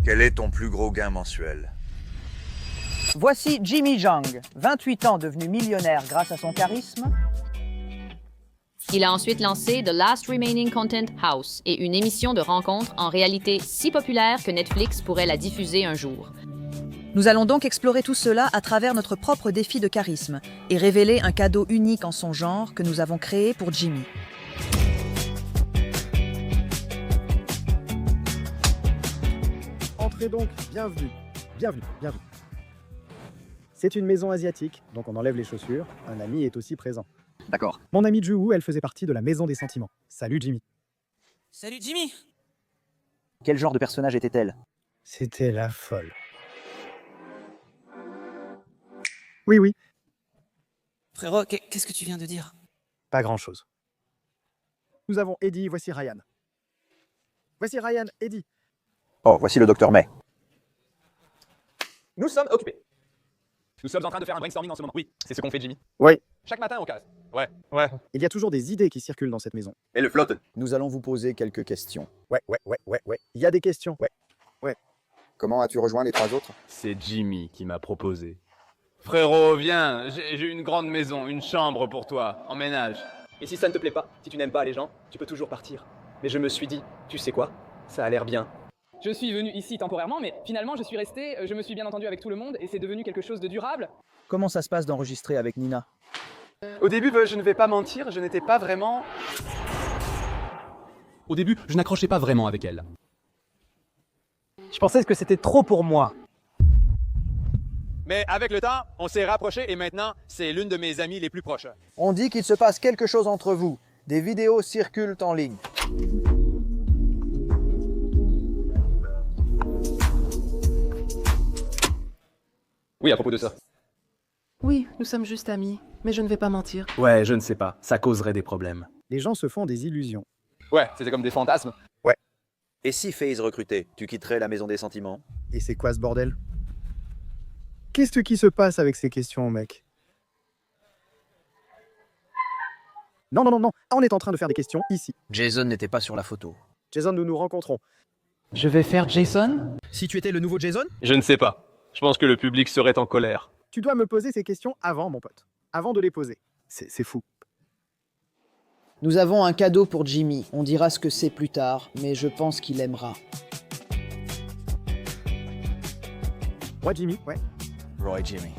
Quel est ton plus gros gain mensuel? Voici Jimmy Zhang, 28 ans devenu millionnaire grâce à son charisme. Il a ensuite lancé The Last Remaining Content House et une émission de rencontres en réalité si populaire que Netflix pourrait la diffuser un jour. Nous allons donc explorer tout cela à travers notre propre défi de charisme et révéler un cadeau unique en son genre que nous avons créé pour Jimmy. Entrez donc, bienvenue. Bienvenue, bienvenue. C'est une maison asiatique, donc on enlève les chaussures. Un ami est aussi présent. D'accord. Mon amie Ju-Woo, elle faisait partie de la maison des sentiments. Salut Jimmy. Salut Jimmy! Quel genre de personnage était-elle? C'était la folle. Oui, oui, Frérot, qu'est-ce que tu viens de dire? pas grand-chose. Nous avons Eddie, voici Ryan. Voici Ryan, Eddie. Oh, voici le docteur May. Nous sommes occupés. Nous sommes en train de faire un brainstorming en ce moment. Oui, c'est ce qu'on fait, Jimmy. Oui. Chaque matin, on casse. Ouais. Il y a toujours des idées qui circulent dans cette maison. Et le flotte? Nous allons vous poser quelques questions. Ouais. Il y a des questions. Ouais. Comment as-tu rejoint les trois autres? C'est Jimmy qui m'a proposé. Frérot, viens, j'ai une grande maison, une chambre pour toi, emménage. Et si ça ne te plaît pas, si tu n'aimes pas les gens, tu peux toujours partir. Mais je me suis dit, tu sais quoi? Ça a l'air bien. Je suis venu ici temporairement, mais finalement je suis resté, je me suis bien entendu avec tout le monde et c'est devenu quelque chose de durable. Comment ça se passe d'enregistrer avec Nina? Au début, je ne vais pas mentir, je n'étais pas vraiment... Au début, je n'accrochais pas vraiment avec elle. Je pensais que c'était trop pour moi. Mais avec le temps, on s'est rapprochés et maintenant, c'est l'une de mes amies les plus proches. On dit qu'il se passe quelque chose entre vous. Des vidéos circulent en ligne. Oui, à propos de ça. Oui, nous sommes juste amis, mais je ne vais pas mentir. Ouais, je ne sais pas, ça causerait des problèmes. Les gens se font des illusions. Ouais, c'était comme des fantasmes. Et si FaZe recrutait, tu quitterais la maison des sentiments? Et c'est quoi ce bordel? Qu'est-ce qui se passe avec ces questions, mec? Non. On est en train de faire des questions ici. Jason n'était pas sur la photo. Jason, nous nous rencontrons. Je vais faire Jason? Si tu étais le nouveau Jason? Je ne sais pas. Je pense que le public serait en colère. Tu dois me poser ces questions avant, mon pote. Avant de les poser. C'est fou. Nous avons un cadeau pour Jimmy. On dira ce que c'est plus tard, mais je pense qu'il aimera. Ouais, Jimmy, ouais. Roy Jimmy.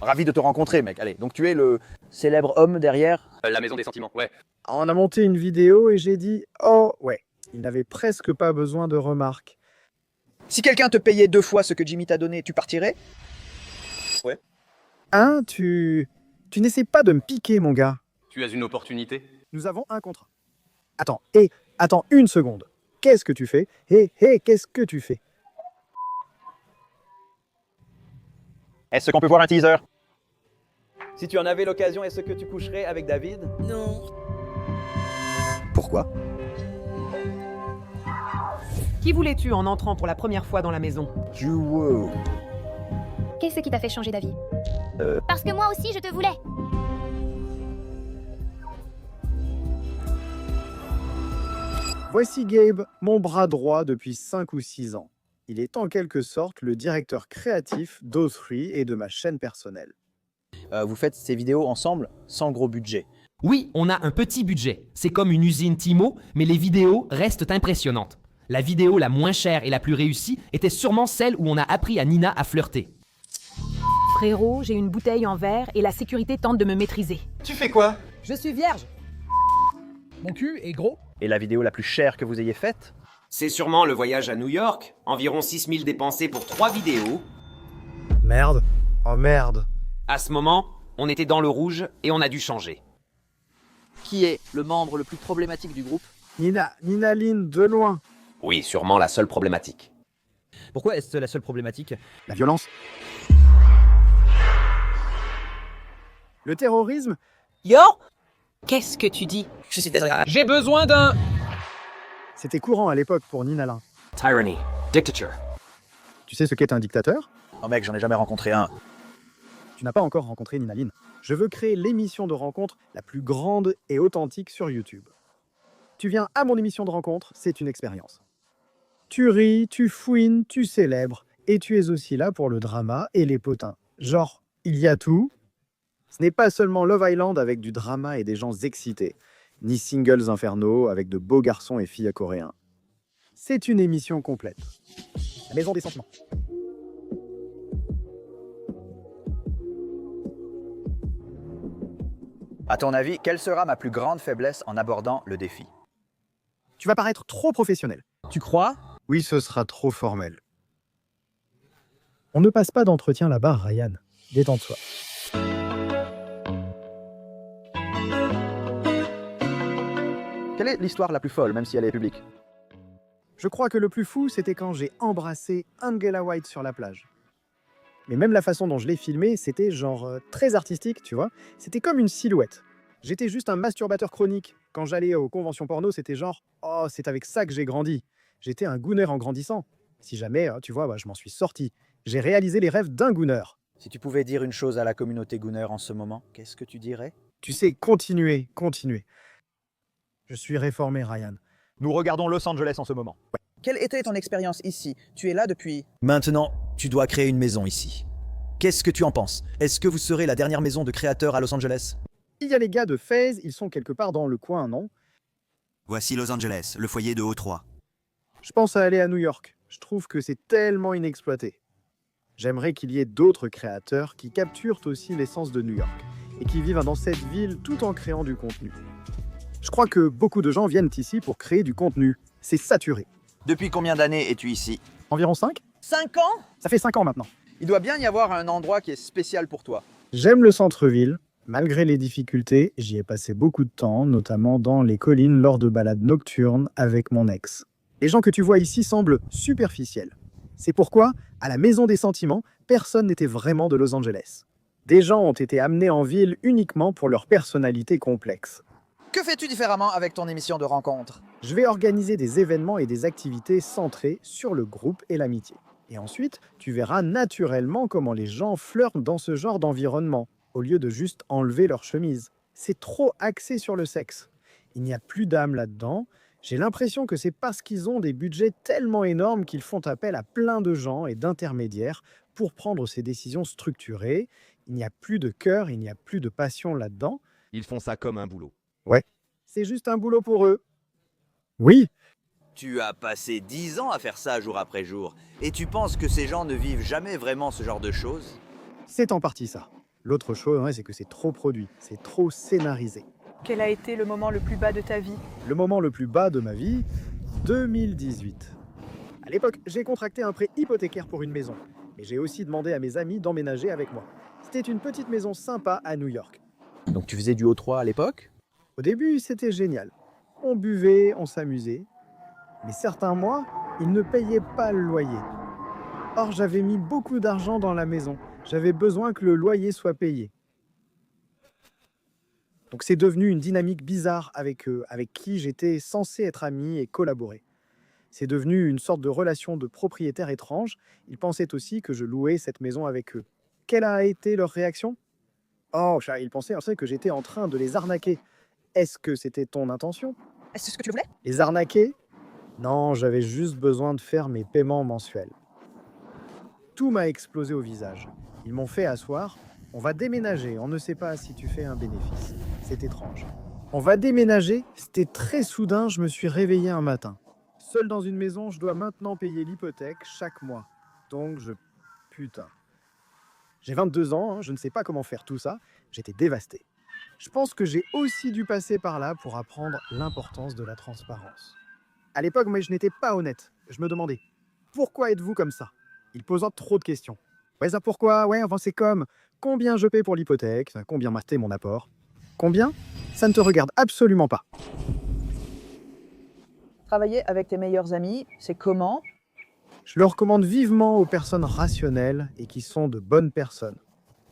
Ravi de te rencontrer, mec. Allez, donc tu es le... Célèbre homme derrière. La maison des sentiments, ouais. On a monté une vidéo et j'ai dit « Oh, ouais ». Il n'avait presque pas besoin de remarques. Si quelqu'un te payait 2 fois ce que Jimmy t'a donné, tu partirais? Hein, tu n'essaies pas de me piquer, mon gars. Tu as une opportunité? Nous avons un contrat. Attends une seconde. Qu'est-ce que tu fais? Hé, qu'est-ce que tu fais? Est-ce qu'on peut voir un teaser? Si tu en avais l'occasion, est-ce que tu coucherais avec David? Non. Pourquoi? Qui voulais-tu en entrant pour la première fois dans la maison? Ju-Woo. Qu'est-ce qui t'a fait changer d'avis? Parce que moi aussi je te voulais. Voici Gabe, mon bras droit depuis 5 ou 6 ans. Il est en quelque sorte le directeur créatif d'O3 et de ma chaîne personnelle. Vous faites ces vidéos ensemble, sans gros budget. Oui, on a un petit budget. C'est comme une usine Timo, mais les vidéos restent impressionnantes. La vidéo la moins chère et la plus réussie était sûrement celle où on a appris à Nina à flirter. Frérot, j'ai une bouteille en verre et la sécurité tente de me maîtriser. Tu fais quoi? Je suis vierge. Mon cul est gros. Et la vidéo la plus chère que vous ayez faite? C'est sûrement le voyage à New York. Environ 6 000 dépensés pour 3 vidéos. Merde. Oh merde. À ce moment, on était dans le rouge et on a dû changer. Qui est le membre le plus problématique du groupe? Nina Lynn, de loin. Oui, sûrement la seule problématique. Pourquoi est-ce la seule problématique? La violence. Le terrorisme. Yo! Qu'est-ce que tu dis? Je suis désagréable. J'ai besoin d'un... C'était courant à l'époque pour Nina Lynn. Tyranny, dictature. Tu sais ce qu'est un dictateur? Oh mec, j'en ai jamais rencontré un. Tu n'as pas encore rencontré Nina Lynn. Je veux créer l'émission de rencontre la plus grande et authentique sur YouTube. Tu viens à mon émission de rencontre, c'est une expérience. Tu ris, tu fouines, tu célèbres, et tu es aussi là pour le drama et les potins. Genre, il y a tout. Ce n'est pas seulement Love Island avec du drama et des gens excités, ni Singles Infernaux avec de beaux garçons et filles coréens. C'est une émission complète. La maison des sentiments. À ton avis, quelle sera ma plus grande faiblesse en abordant le défi? Tu vas paraître trop professionnel. Tu crois? Oui, ce sera trop formel. On ne passe pas d'entretien là-bas, Ryan. Détends-toi. Quelle est l'histoire la plus folle, même si elle est publique? Je crois que le plus fou, c'était quand j'ai embrassé Angela White sur la plage. Mais même la façon dont je l'ai filmé, c'était genre très artistique, tu vois. C'était comme une silhouette. J'étais juste un masturbateur chronique. Quand j'allais aux conventions porno, c'était genre « Oh, c'est avec ça que j'ai grandi ». J'étais un gooner en grandissant. Si jamais, tu vois, je m'en suis sorti. J'ai réalisé les rêves d'un gooner. Si tu pouvais dire une chose à la communauté Gooner en ce moment, qu'est-ce que tu dirais? Tu sais, continuez. Je suis réformé, Ryan. Nous regardons Los Angeles en ce moment. Ouais. Quelle était ton expérience ici? Tu es là depuis... Maintenant, tu dois créer une maison ici. Qu'est-ce que tu en penses? Est-ce que vous serez la dernière maison de créateurs à Los Angeles? Il y a les gars de FaZe, ils sont quelque part dans le coin, non? Voici Los Angeles, le foyer de O3. Je pense à aller à New York. Je trouve que c'est tellement inexploité. J'aimerais qu'il y ait d'autres créateurs qui capturent aussi l'essence de New York et qui vivent dans cette ville tout en créant du contenu. Je crois que beaucoup de gens viennent ici pour créer du contenu. C'est saturé. Depuis combien d'années es-tu ici? Environ 5? 5 ans? Ça fait 5 ans maintenant. Il doit bien y avoir un endroit qui est spécial pour toi. J'aime le centre-ville. Malgré les difficultés, j'y ai passé beaucoup de temps, notamment dans les collines lors de balades nocturnes avec mon ex. Les gens que tu vois ici semblent superficiels. C'est pourquoi, à la Maison des Sentiments, personne n'était vraiment de Los Angeles. Des gens ont été amenés en ville uniquement pour leur personnalité complexe. Que fais-tu différemment avec ton émission de rencontre? Je vais organiser des événements et des activités centrées sur le groupe et l'amitié. Et ensuite, tu verras naturellement comment les gens flirtent dans ce genre d'environnement, au lieu de juste enlever leur chemise. C'est trop axé sur le sexe. Il n'y a plus d'âme là-dedans. J'ai l'impression que c'est parce qu'ils ont des budgets tellement énormes qu'ils font appel à plein de gens et d'intermédiaires pour prendre ces décisions structurées. Il n'y a plus de cœur, il n'y a plus de passion là-dedans. Ils font ça comme un boulot. Ouais, c'est juste un boulot pour eux. Oui. Tu as passé 10 ans à faire ça jour après jour, et tu penses que ces gens ne vivent jamais vraiment ce genre de choses? C'est en partie ça. L'autre chose, c'est que c'est trop produit, c'est trop scénarisé. Quel a été le moment le plus bas de ta vie? Le moment le plus bas de ma vie, 2018. À l'époque, j'ai contracté un prêt hypothécaire pour une maison, mais j'ai aussi demandé à mes amis d'emménager avec moi. C'était une petite maison sympa à New York. Donc tu faisais du O3 à l'époque? Au début, c'était génial. On buvait, on s'amusait. Mais certains mois, ils ne payaient pas le loyer. Or, j'avais mis beaucoup d'argent dans la maison. J'avais besoin que le loyer soit payé. Donc c'est devenu une dynamique bizarre avec eux, avec qui j'étais censé être ami et collaborer. C'est devenu une sorte de relation de propriétaire étrange. Ils pensaient aussi que je louais cette maison avec eux. Quelle a été leur réaction? Oh, ils pensaient que j'étais en train de les arnaquer. Est-ce que c'était ton intention? Est-ce ce que tu voulais? Les arnaquer? Non, j'avais juste besoin de faire mes paiements mensuels. Tout m'a explosé au visage. Ils m'ont fait asseoir. On va déménager, on ne sait pas si tu fais un bénéfice. C'est étrange. On va déménager, c'était très soudain, je me suis réveillé un matin. Seul dans une maison, je dois maintenant payer l'hypothèque chaque mois. Donc Putain. J'ai 22 ans, je ne sais pas comment faire tout ça. J'étais dévasté. Je pense que j'ai aussi dû passer par là pour apprendre l'importance de la transparence. À l'époque, moi, je n'étais pas honnête. Je me demandais, pourquoi êtes-vous comme ça? Il posant trop de questions. Ouais, ça pourquoi? Ouais, enfin c'est comme, combien je paie pour l'hypothèque? Combien m'a coûté mon apport? Combien? Ça ne te regarde absolument pas. Travailler avec tes meilleurs amis, c'est comment? Je le recommande vivement aux personnes rationnelles et qui sont de bonnes personnes.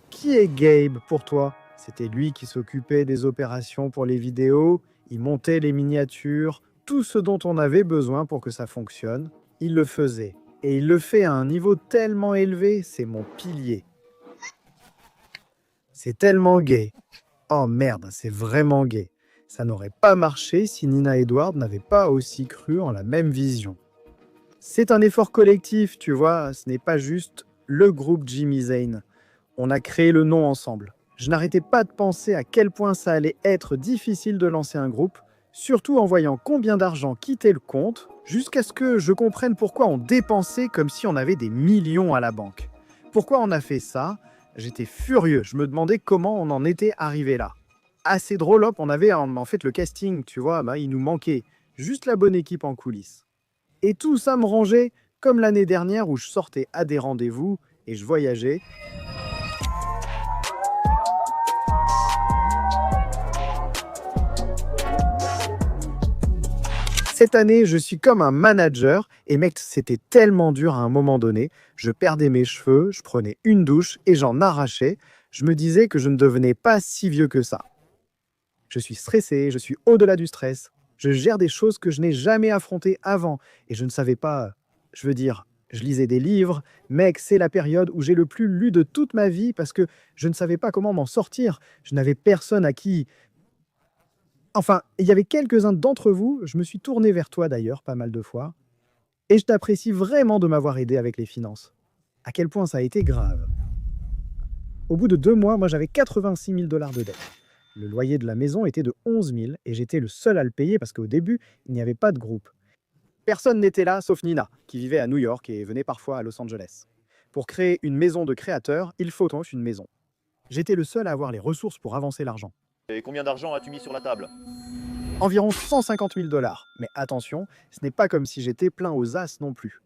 Qui est Gabe pour toi? C'était lui qui s'occupait des opérations pour les vidéos, il montait les miniatures, tout ce dont on avait besoin pour que ça fonctionne, il le faisait. Et il le fait à un niveau tellement élevé, c'est mon pilier. C'est tellement gay. Oh merde, c'est vraiment gay. Ça n'aurait pas marché si Nina Edward n'avait pas aussi cru en la même vision. C'est un effort collectif, tu vois, ce n'est pas juste le groupe Jimmy Zane. On a créé le nom ensemble. Je n'arrêtais pas de penser à quel point ça allait être difficile de lancer un groupe, surtout en voyant combien d'argent quittait le compte, jusqu'à ce que je comprenne pourquoi on dépensait comme si on avait des millions à la banque. Pourquoi on a fait ça? J'étais furieux, je me demandais comment on en était arrivé là. Assez drôle, hop, on avait en fait le casting, tu vois, il nous manquait juste la bonne équipe en coulisses. Et tout ça me rangeait comme l'année dernière où je sortais à des rendez-vous et je voyageais. Cette année, je suis comme un manager et mec, c'était tellement dur à un moment donné. Je perdais mes cheveux, je prenais une douche et j'en arrachais. Je me disais que je ne devenais pas si vieux que ça. Je suis stressé, je suis au-delà du stress. Je gère des choses que je n'ai jamais affrontées avant et je ne savais pas... Je veux dire, je lisais des livres. Mec, c'est la période où j'ai le plus lu de toute ma vie parce que je ne savais pas comment m'en sortir. Je n'avais personne à qui... Enfin, il y avait quelques-uns d'entre vous, je me suis tourné vers toi d'ailleurs pas mal de fois, et je t'apprécie vraiment de m'avoir aidé avec les finances. À quel point ça a été grave. Au bout de 2 mois, moi j'avais 86 000 $ de dette. Le loyer de la maison était de 11 000 et j'étais le seul à le payer parce qu'au début, il n'y avait pas de groupe. Personne n'était là sauf Nina, qui vivait à New York et venait parfois à Los Angeles. Pour créer une maison de créateur, il faut donc une maison. J'étais le seul à avoir les ressources pour avancer l'argent. Et combien d'argent as-tu mis sur la table? Environ 150 000 $. Mais attention, ce n'est pas comme si j'étais plein aux as non plus.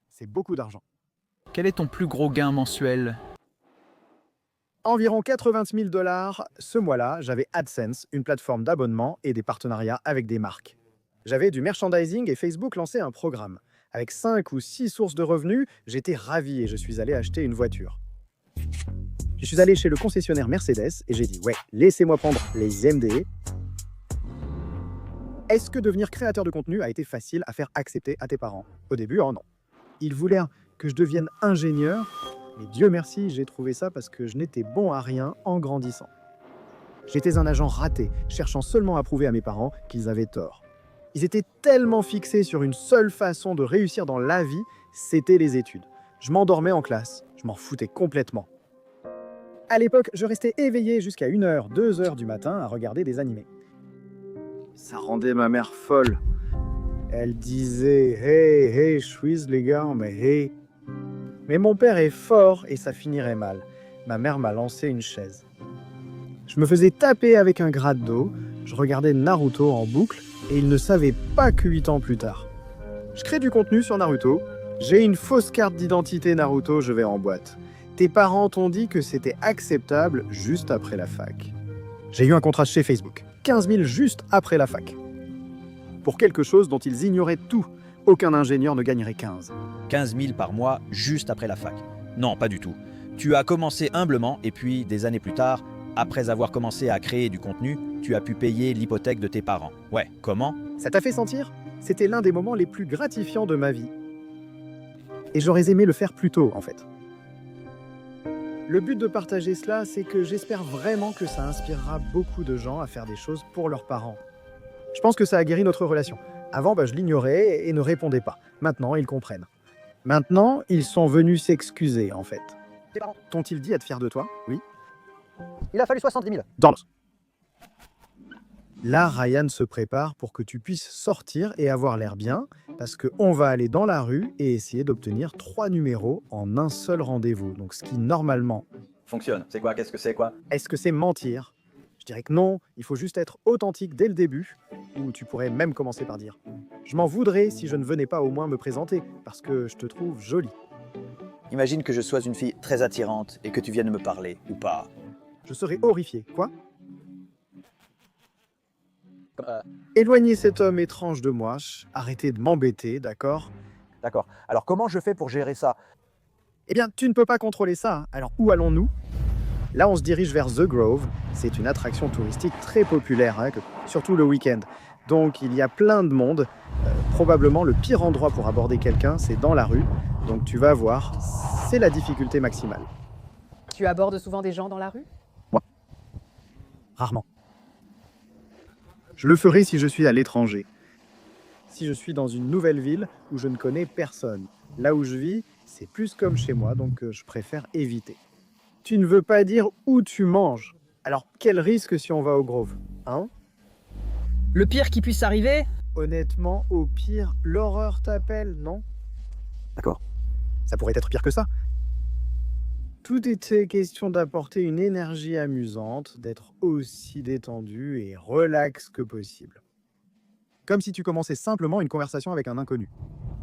C'est beaucoup d'argent. Quel est ton plus gros gain mensuel? Environ 80 000 $. Ce mois-là, j'avais AdSense, une plateforme d'abonnement et des partenariats avec des marques. J'avais du merchandising et Facebook lançait un programme. Avec 5 ou 6 sources de revenus, j'étais ravi et je suis allé acheter une voiture. Je suis allé chez le concessionnaire Mercedes et j'ai dit « Ouais, laissez-moi prendre les IMD ». Est-ce que devenir créateur de contenu a été facile à faire accepter à tes parents? Au début, oh non. Ils voulaient que je devienne ingénieur, mais Dieu merci, j'ai trouvé ça parce que je n'étais bon à rien en grandissant. J'étais un agent raté, cherchant seulement à prouver à mes parents qu'ils avaient tort. Ils étaient tellement fixés sur une seule façon de réussir dans la vie, c'était les études. Je m'endormais en classe, je m'en foutais complètement. À l'époque, je restais éveillé jusqu'à 1h, 2h du matin à regarder des animés. Ça rendait ma mère folle. Elle disait « Hey, hey, chouise les gars, mais hey ». Mais mon père est fort et ça finirait mal. Ma mère m'a lancé une chaise. Je me faisais taper avec un gratte d'eau, je regardais Naruto en boucle et il ne savait pas que 8 ans plus tard. Je crée du contenu sur Naruto, j'ai une fausse carte d'identité Naruto, je vais en boîte. Tes parents t'ont dit que c'était acceptable juste après la fac. J'ai eu un contrat chez Facebook, 15 000 juste après la fac. Pour quelque chose dont ils ignoraient tout. Aucun ingénieur ne gagnerait 15. 15 000 par mois juste après la fac. Non, pas du tout. Tu as commencé humblement et puis, des années plus tard, après avoir commencé à créer du contenu, tu as pu payer l'hypothèque de tes parents. Ouais, comment? Ça t'a fait sentir? C'était l'un des moments les plus gratifiants de ma vie. Et j'aurais aimé le faire plus tôt, en fait. Le but de partager cela, c'est que j'espère vraiment que ça inspirera beaucoup de gens à faire des choses pour leurs parents. Je pense que ça a guéri notre relation. Avant, je l'ignorais et ne répondais pas. Maintenant, ils comprennent. Maintenant, ils sont venus s'excuser, en fait. Tes parents t'ont-ils dit être fiers de toi? Oui. Il a fallu 70 000. Dans l'os. Là, Ryan se prépare pour que tu puisses sortir et avoir l'air bien, parce qu'on va aller dans la rue et essayer d'obtenir 3 numéros en un seul rendez-vous. Donc, ce qui, normalement... Fonctionne. C'est quoi? Qu'est-ce que c'est quoi? Est-ce que c'est mentir? Je dirais que non, il faut juste être authentique dès le début, ou tu pourrais même commencer par dire « Je m'en voudrais si je ne venais pas au moins me présenter, parce que je te trouve jolie. » Imagine que je sois une fille très attirante et que tu viennes me parler, ou pas. Je serais horrifié. Quoi? Éloignez cet homme étrange de moi, arrêtez de m'embêter, d'accord? D'accord. Alors comment je fais pour gérer ça? Eh bien, tu ne peux pas contrôler ça. Alors où allons-nous? Là, on se dirige vers The Grove. C'est une attraction touristique très populaire, surtout le week-end. Donc, il y a plein de monde. Probablement, le pire endroit pour aborder quelqu'un, c'est dans la rue. Donc, tu vas voir, c'est la difficulté maximale. Tu abordes souvent des gens dans la rue? Moi. Rarement. Je le ferai si je suis à l'étranger. si je suis dans une nouvelle ville où je ne connais personne. Là où je vis, c'est plus comme chez moi, donc je préfère éviter. Tu ne veux pas dire où tu manges. Alors, quel risque si on va au Grove, hein? Le pire qui puisse arriver? Honnêtement, au pire, l'horreur t'appelle, non? D'accord. Ça pourrait être pire que ça. Tout était question d'apporter une énergie amusante, d'être aussi détendu et relax que possible. Comme si tu commençais simplement une conversation avec un inconnu.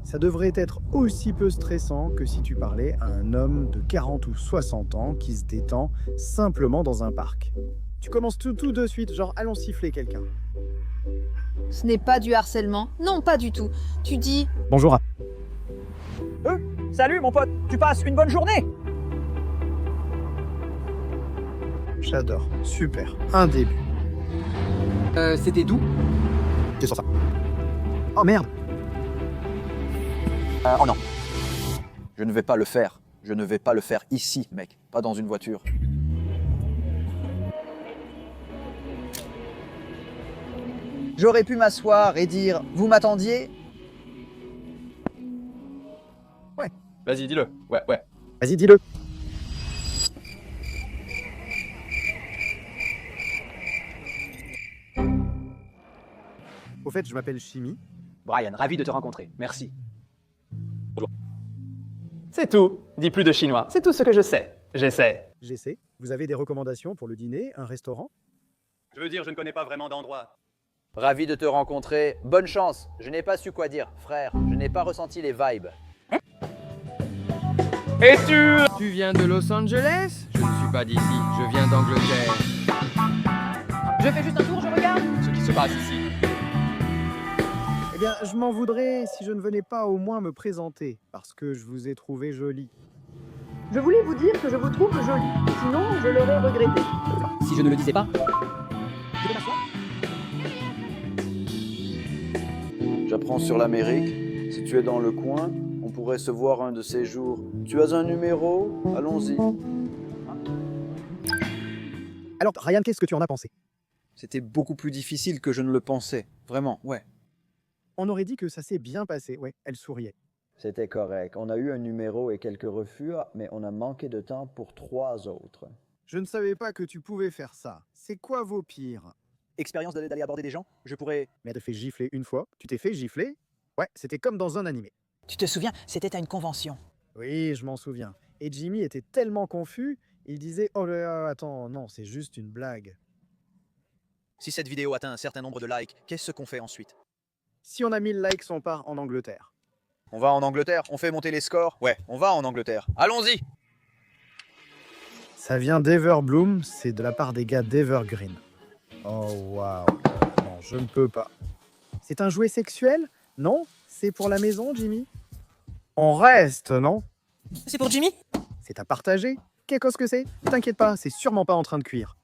Ça devrait être aussi peu stressant que si tu parlais à un homme de 40 ou 60 ans qui se détend simplement dans un parc. Tu commences tout de suite, genre allons siffler quelqu'un. Ce n'est pas du harcèlement. Non, pas du tout. Tu dis... Bonjour. Salut mon pote, tu passes une bonne journée? J'adore. Super. Un début. C'était d'où? C'est sur ça. Oh merde. Oh non. Je ne vais pas le faire. Je ne vais pas le faire ici, mec. Pas dans une voiture. J'aurais pu m'asseoir et dire « Vous m'attendiez ?» Ouais. Vas-y, dis-le. Ouais. Vas-y, dis-le. Au fait, je m'appelle Chimie. Brian, ravi de te rencontrer. Merci. C'est tout. Dis plus de chinois. C'est tout ce que je sais. J'essaie. J'essaie. Vous avez des recommandations pour le dîner, un restaurant? Je veux dire, je ne connais pas vraiment d'endroit. Ravi de te rencontrer. Bonne chance. Je n'ai pas su quoi dire, frère. Je n'ai pas ressenti les vibes. Et Tu viens de Los Angeles? Je ne suis pas d'ici, je viens d'Angleterre. Je fais juste un tour, je regarde. Ce qui se passe ici. Eh bien, je m'en voudrais si je ne venais pas au moins me présenter, parce que je vous ai trouvé jolie. Je voulais vous dire que je vous trouve jolie, sinon je l'aurais regretté. Si je ne le disais pas? Je vais m'asseoir. J'apprends sur l'Amérique. Si tu es dans le coin, on pourrait se voir un de ces jours. Tu as un numéro? Allons-y. Alors, Ryan, qu'est-ce que tu en as pensé? C'était beaucoup plus difficile que je ne le pensais. Vraiment, ouais. On aurait dit que ça s'est bien passé. Ouais, elle souriait. C'était correct. On a eu un numéro et quelques refus, mais on a manqué de temps pour 3 autres. Je ne savais pas que tu pouvais faire ça. C'est quoi vos pires? Expérience d'aller aborder des gens? Je pourrais... Mais elle te fait gifler une fois. Tu t'es fait gifler? Ouais, c'était comme dans un animé. Tu te souviens, c'était à une convention. Oui, je m'en souviens. Et Jimmy était tellement confus, il disait « Oh là là, attends, non, c'est juste une blague. » Si cette vidéo atteint un certain nombre de likes, qu'est-ce qu'on fait ensuite? Si on a 1000 likes, on part en Angleterre. On va en Angleterre? On fait monter les scores? Ouais, on va en Angleterre. Allons-y! Ça vient d'Everbloom, c'est de la part des gars d'Evergreen. Oh waouh. Non, je ne peux pas. C'est un jouet sexuel? Non? C'est pour la maison, Jimmy? On reste, non? C'est pour Jimmy? C'est à partager. Qu'est-ce que c'est? T'inquiète pas, c'est sûrement pas en train de cuire.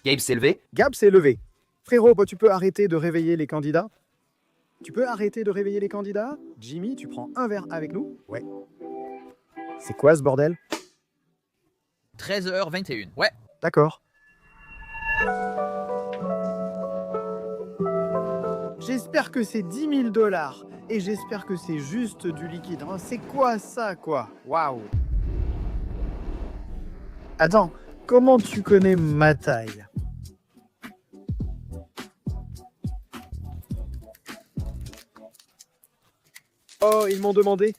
Gabe s'est levé? Gab s'est levé. Frérot, tu peux arrêter de réveiller les candidats? Tu peux arrêter de réveiller les candidats? Jimmy, tu prends un verre avec nous? Ouais. C'est quoi ce bordel? 13h21. Ouais. D'accord. J'espère que c'est 10 000 $. Et j'espère que c'est juste du liquide. Hein. C'est quoi ça, quoi? Waouh. Attends, comment tu connais ma taille? Oh, ils m'ont demandé.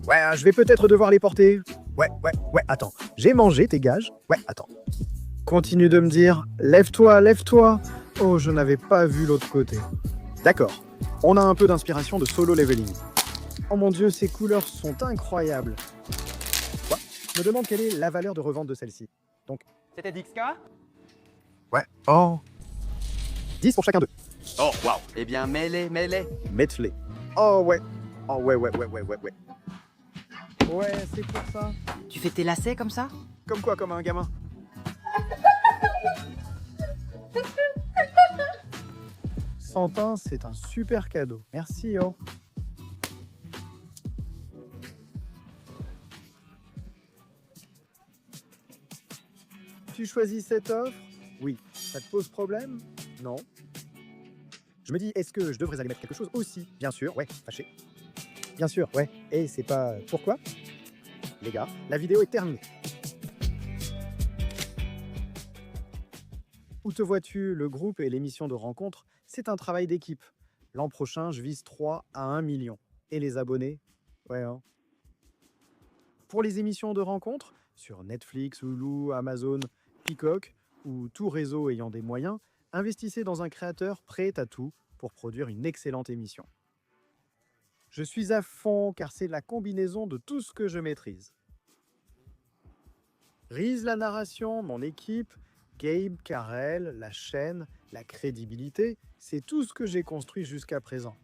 Ouais, je vais peut-être devoir les porter. Ouais, attends. J'ai mangé tes gages? Ouais, attends. Continue de me dire, lève-toi, lève-toi. Oh, je n'avais pas vu l'autre côté. D'accord. On a un peu d'inspiration de solo leveling. Oh mon dieu, ces couleurs sont incroyables. Quoi? Je me demande quelle est la valeur de revente de celle-ci. Donc... C'était 10K? Ouais. Oh. 10 pour chacun d'eux. Oh, waouh. Eh bien, mets-les. Mets-les. Oh ouais. Oh ouais. Ouais, c'est pour ça. Tu fais tes lacets comme ça? Comme quoi, comme un gamin? Santin, c'est un super cadeau. Merci, oh. Tu choisis cette offre? Oui. Ça te pose problème? Non. Je me dis, est-ce que je devrais aller mettre quelque chose aussi? Bien sûr, ouais, fâché. Bien sûr, ouais. Et c'est pas... Pourquoi? Les gars, la vidéo est terminée. Où te vois-tu? Le groupe et l'émission de rencontre, c'est un travail d'équipe. L'an prochain, je vise 3 à 1 million. Et les abonnés? Ouais, hein. Pour les émissions de rencontre, sur Netflix, Hulu, Amazon, Peacock, ou tout réseau ayant des moyens, investissez dans un créateur prêt à tout pour produire une excellente émission. Je suis à fond car c'est la combinaison de tout ce que je maîtrise. Riz la narration, mon équipe, Gabe, Karel, la chaîne, la crédibilité, c'est tout ce que j'ai construit jusqu'à présent.